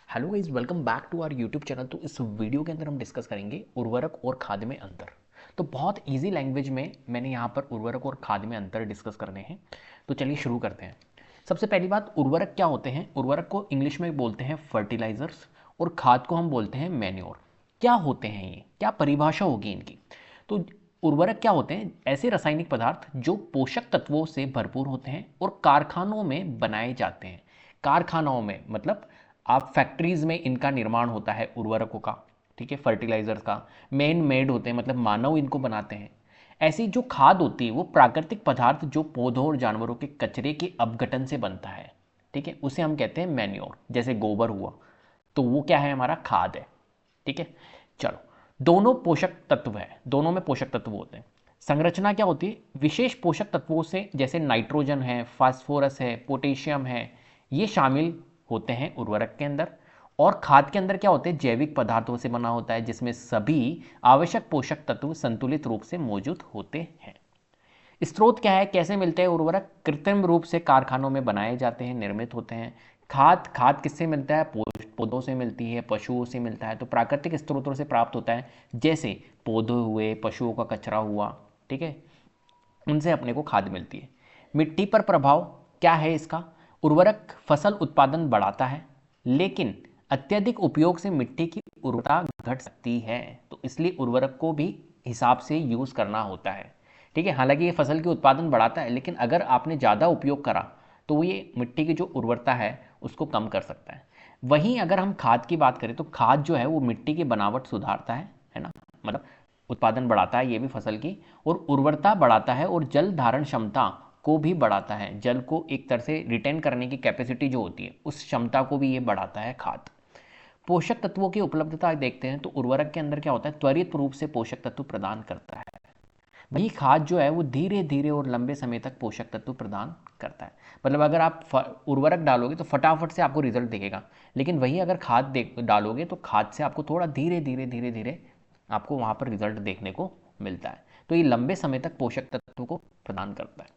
Hello guys, welcome back to our YouTube channel. तो इस video के अंदर हम डिस्कस करेंगे उर्वरक और खाद में अंतर। तो बहुत इजी लैंग्वेज में मैंने यहाँ पर उर्वरक और खाद में अंतर डिस्कस करने हैं। तो चलिए शुरू करते हैं। सबसे पहली बात, उर्वरक क्या होते हैं? उर्वरक को इंग्लिश में बोलते हैं फर्टिलाइजर्स और खाद को हम बोलते हैं मैन्योर। क्या होते हैं ये, क्या परिभाषा होगी इनकी? तो उर्वरक क्या होते हैं? ऐसे रासायनिक पदार्थ जो पोषक तत्वों से भरपूर होते हैं और कारखानों में बनाए जाते हैं। कारखानों में मतलब आप फैक्ट्रीज में इनका निर्माण होता है उर्वरकों का, ठीक है, फर्टिलाइजर्स का। मैन मेड होते हैं मतलब मानव इनको बनाते हैं। ऐसी जो खाद होती है वो प्राकृतिक पदार्थ जो पौधों और जानवरों के कचरे के अपघटन से बनता है, ठीक है, उसे हम कहते हैं मैन्योर। जैसे गोबर हुआ तो वो क्या है? हमारा खाद है, ठीक है। चलो, दोनों पोषक तत्व है, दोनों में पोषक तत्व होते हैं। संरचना क्या होती है? विशेष पोषक तत्वों से, जैसे नाइट्रोजन है, फास्फोरस है, पोटेशियम है, ये शामिल होते हैं उर्वरक के अंदर। और खाद के अंदर क्या होते हैं? जैविक पदार्थों से बना होता है जिसमें सभी आवश्यक पोषक तत्व संतुलित रूप से मौजूद होते हैं। स्रोत क्या है? कैसे मिलते हैं उर्वरक? कृत्रिम रूप से कारखानों में बनाए जाते हैं, निर्मित होते हैं। खाद खाद किससे मिलता है? पौधों से मिलती है, पशुओं से मिलता है। तो प्राकृतिक स्रोतों से प्राप्त होता है, जैसे पौधे हुए, पशुओं का कचरा हुआ, ठीक है, उनसे अपने को खाद मिलती है। मिट्टी पर प्रभाव क्या है इसका? उर्वरक फसल उत्पादन बढ़ाता है, लेकिन अत्यधिक उपयोग से मिट्टी की उर्वरता घट सकती है। तो इसलिए उर्वरक को भी हिसाब से यूज़ करना होता है, ठीक है। हालांकि ये फसल की उत्पादन बढ़ाता है, लेकिन अगर आपने ज़्यादा उपयोग करा तो ये मिट्टी की जो उर्वरता है उसको कम कर सकता है। वहीं अगर हम खाद की बात करें तो खाद जो है वो मिट्टी की बनावट सुधारता है ना, मतलब उत्पादन बढ़ाता है ये भी फसल की, और उर्वरता बढ़ाता है और जल धारण क्षमता को भी बढ़ाता है। जल को एक तरह से रिटेन करने की कैपेसिटी जो होती है उस क्षमता को भी ये बढ़ाता है खाद। पोषक तत्वों की उपलब्धता देखते हैं तो उर्वरक के अंदर क्या होता है? त्वरित रूप से पोषक तत्व प्रदान करता है। वही खाद जो है वो धीरे धीरे और लंबे समय तक पोषक तत्व प्रदान करता है। मतलब अगर आप उर्वरक डालोगे तो फटाफट से आपको रिजल्ट दिखेगा, लेकिन वही अगर खाद डालोगे तो खाद से आपको थोड़ा धीरे धीरे आपको वहाँ पर रिजल्ट देखने को मिलता है। तो ये लंबे समय तक पोषक तत्व को प्रदान करता है।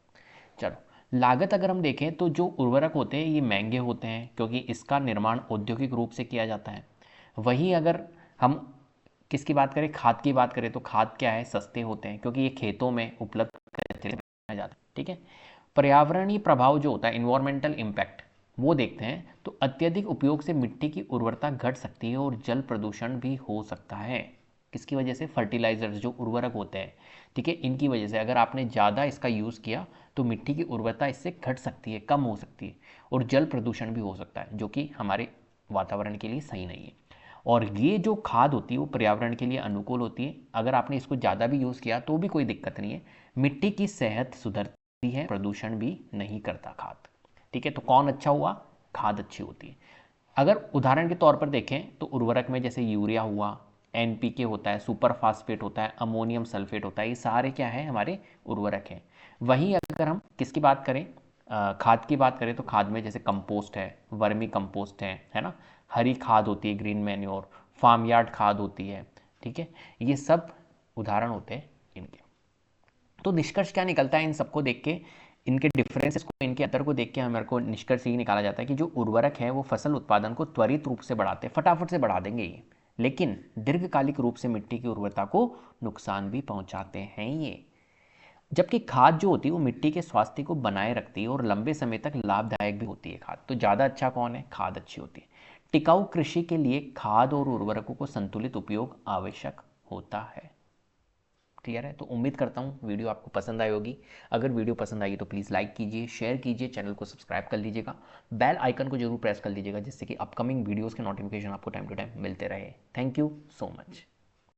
चलो, लागत अगर हम देखें तो जो उर्वरक होते हैं ये महंगे होते हैं क्योंकि इसका निर्माण औद्योगिक रूप से किया जाता है। वहीं अगर हम किसकी बात करें, खाद की बात करें, तो खाद क्या है? सस्ते होते हैं क्योंकि ये खेतों में उपलब्ध कचरे से बनाया जाता है, ठीक है। पर्यावरणीय प्रभाव जो होता है, इन्वायरमेंटल इम्पैक्ट, वो देखते हैं तो अत्यधिक उपयोग से मिट्टी की उर्वरता घट सकती है और जल प्रदूषण भी हो सकता है। किसकी वजह से? फर्टिलाइजर्स जो उर्वरक होते हैं, ठीक है, इनकी वजह से अगर आपने ज़्यादा इसका यूज़ किया तो मिट्टी की उर्वरता इससे घट सकती है, कम हो सकती है, और जल प्रदूषण भी हो सकता है जो कि हमारे वातावरण के लिए सही नहीं है। और ये जो खाद होती है वो पर्यावरण के लिए अनुकूल होती है। अगर आपने इसको ज़्यादा भी यूज़ किया तो भी कोई दिक्कत नहीं है, मिट्टी की सेहत सुधरती है, प्रदूषण भी नहीं करता खाद, ठीक है। तो कौन अच्छा हुआ? खाद अच्छी होती है। अगर उदाहरण के तौर पर देखें तो उर्वरक में जैसे यूरिया हुआ, एनपीके होता है, सुपर फास्फेट होता है, अमोनियम सल्फेट होता है, ये सारे क्या है? हमारे उर्वरक हैं। वहीं अगर हम किसकी बात करें, खाद की बात करें, तो खाद में जैसे कंपोस्ट है, वर्मी कंपोस्ट है ना, हरी खाद होती है, ग्रीन मैन्योर, फार्म यार्ड खाद होती है, ठीक है। ये सब उदाहरण होते हैं इनके। तो निष्कर्ष क्या निकलता है इन सबको देख के, इनके डिफरेंसेस को, इनके अंतर को देख के हमारे को निष्कर्ष ये निकाला जाता है कि जो उर्वरक है वो फसल उत्पादन को त्वरित रूप से बढ़ाते हैं, फटाफट से बढ़ा देंगे ये, लेकिन दीर्घकालिक रूप से मिट्टी की उर्वरता को नुकसान भी पहुंचाते हैं ये। जबकि खाद जो होती है वो मिट्टी के स्वास्थ्य को बनाए रखती है और लंबे समय तक लाभदायक भी होती है खाद। तो ज़्यादा अच्छा कौन है? खाद अच्छी होती है। टिकाऊ कृषि के लिए खाद और उर्वरकों को संतुलित उपयोग आवश्यक होता है। क्लियर है? तो उम्मीद करता हूँ वीडियो आपको पसंद आई होगी। अगर वीडियो पसंद आई तो प्लीज़ लाइक कीजिए, शेयर कीजिए, चैनल को सब्सक्राइब कर लीजिएगा, बेल आइकन को जरूर प्रेस कर लीजिएगा जिससे कि अपकमिंग वीडियोज़ के नोटिफिकेशन आपको टाइम टू टाइम मिलते रहे। Thank you so much.